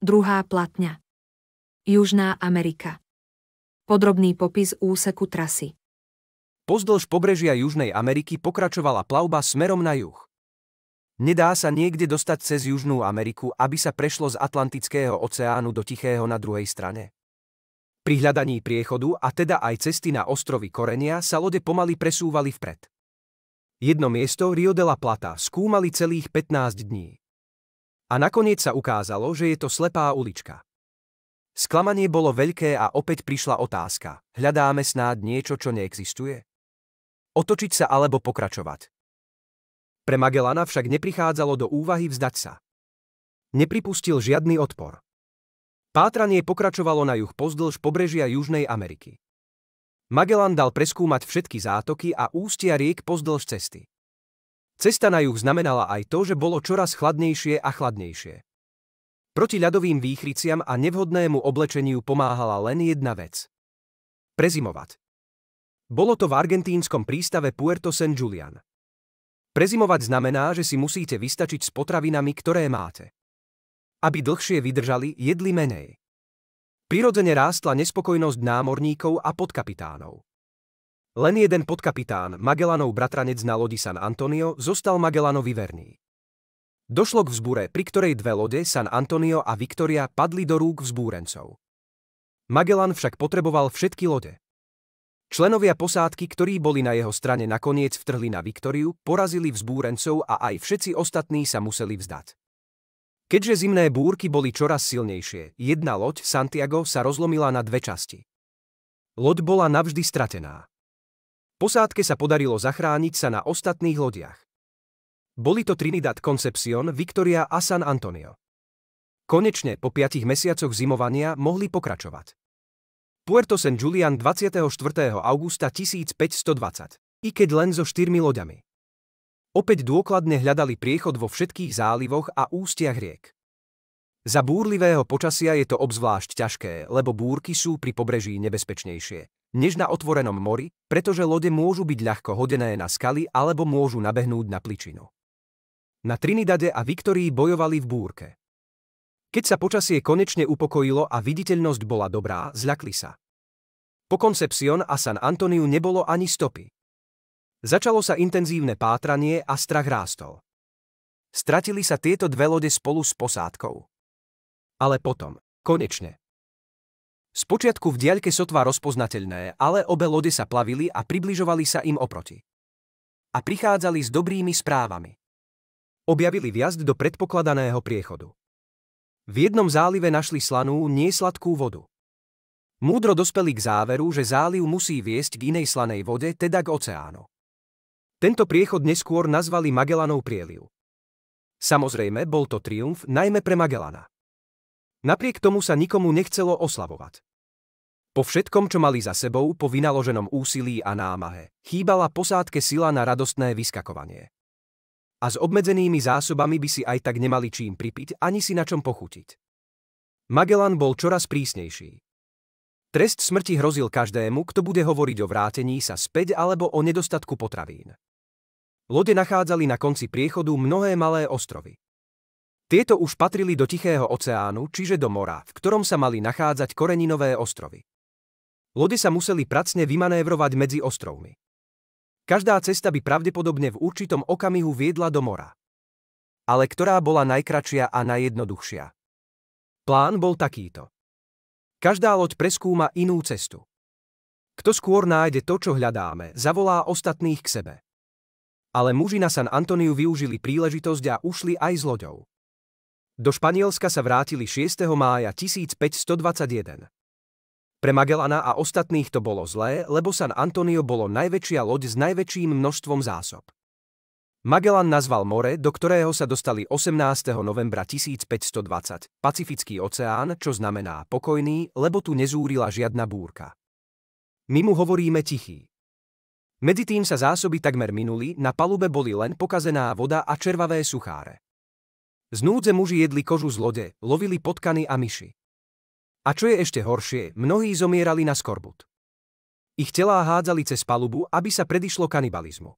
Druhá platňa. Južná Amerika. Podrobný popis úseku trasy. Pozdĺž pobrežia Južnej Ameriky pokračovala plavba smerom na juh. Nedá sa niekde dostať cez Južnú Ameriku, aby sa prešlo z Atlantického oceánu do Tichého na druhej strane. Pri hľadaní priechodu, a teda aj cesty na ostrovy Korenia, sa lode pomaly presúvali vpred. Jedno miesto, Rio de la Plata, skúmali celých 15 dní. A nakoniec sa ukázalo, že je to slepá ulička. Sklamanie bolo veľké a opäť prišla otázka. Hľadáme snáď niečo, čo neexistuje? Otočiť sa alebo pokračovať? Pre Magellana však neprichádzalo do úvahy vzdať sa. Nepripustil žiadny odpor. Pátranie pokračovalo na juh pozdĺž pobrežia Južnej Ameriky. Magellan dal preskúmať všetky zátoky a ústia riek pozdĺž cesty. Cesta na juh znamenala aj to, že bolo čoraz chladnejšie a chladnejšie. Proti ľadovým výchryciam a nevhodnému oblečeniu pomáhala len jedna vec. Prezimovať. Bolo to v argentínskom prístave Puerto San Julián. Prezimovať znamená, že si musíte vystačiť s potravinami, ktoré máte. Aby dlhšie vydržali, jedli menej. Prirodzene rástla nespokojnosť námorníkov a podkapitánov. Len jeden podkapitán, Magellanov bratranec na lodi San Antonio, zostal Magellanovi verný. Došlo k vzbure, pri ktorej dve lode, San Antonio a Victoria, padli do rúk vzbúrencov. Magellan však potreboval všetky lode. Členovia posádky, ktorí boli na jeho strane, nakoniec vtrhli na Victoriu, porazili vzbúrencov a aj všetci ostatní sa museli vzdať. Keďže zimné búrky boli čoraz silnejšie, jedna loď, Santiago, sa rozlomila na dve časti. Loď bola navždy stratená. Posádke sa podarilo zachrániť sa na ostatných lodiach. Boli to Trinidad Concepción, Victoria a San Antonio. Konečne po 5 mesiacoch zimovania mohli pokračovať. Puerto San Julián 24. augusta 1520, i keď len so 4 loďami. Opäť dôkladne hľadali priechod vo všetkých zálivoch a ústiach riek. Za búrlivého počasia je to obzvlášť ťažké, lebo búrky sú pri pobreží nebezpečnejšie než na otvorenom mori, pretože lode môžu byť ľahko hodené na skaly alebo môžu nabehnúť na pličinu. Na Trinidade a Victorii bojovali v búrke. Keď sa počasie konečne upokojilo a viditeľnosť bola dobrá, zľakli sa. Po Concepción a San Antoniu nebolo ani stopy. Začalo sa intenzívne pátranie a strach rástol. Stratili sa tieto dve lode spolu s posádkou. Ale potom, konečne. Spočiatku v diaľke sotva rozpoznateľné, ale obe lode sa plavili a približovali sa im oproti. A prichádzali s dobrými správami. Objavili vjazd do predpokladaného priechodu. V jednom zálive našli slanú, nesladkú vodu. Múdro dospeli k záveru, že záliv musí viesť k inej slanej vode, teda k oceánu. Tento priechod neskôr nazvali Magellanov prieliv. Samozrejme, bol to triumf, najmä pre Magellana. Napriek tomu sa nikomu nechcelo oslavovať. Po všetkom, čo mali za sebou, po vynaloženom úsilí a námahe, chýbala posádke sila na radostné vyskakovanie. A s obmedzenými zásobami by si aj tak nemali čím pripiť, ani si na čom pochutiť. Magellan bol čoraz prísnejší. Trest smrti hrozil každému, kto bude hovoriť o vrátení sa späť alebo o nedostatku potravín. Lode nachádzali na konci priechodu mnohé malé ostrovy. Tieto už patrili do Tichého oceánu, čiže do mora, v ktorom sa mali nachádzať koreninové ostrovy. Lode sa museli pracne vymanévrovať medzi ostrovmi. Každá cesta by pravdepodobne v určitom okamihu viedla do mora. Ale ktorá bola najkratšia a najjednoduchšia? Plán bol takýto. Každá loď preskúma inú cestu. Kto skôr nájde to, čo hľadáme, zavolá ostatných k sebe. Ale muži na San Antoniu využili príležitosť a ušli aj s loďou. Do Španielska sa vrátili 6. mája 1521. Pre Magellana a ostatných to bolo zlé, lebo San Antonio bolo najväčšia loď s najväčším množstvom zásob. Magellan nazval more, do ktorého sa dostali 18. novembra 1520, Pacifický oceán, čo znamená pokojný, lebo tu nezúrila žiadna búrka. My mu hovoríme Tichý. Medzitým sa zásoby takmer minuli, na palube boli len pokazená voda a červavé sucháre. Z núdze muži jedli kožu z lode, lovili potkany a myši. A čo je ešte horšie, mnohí zomierali na skorbut. Ich telá hádzali cez palubu, aby sa predišlo kanibalizmu.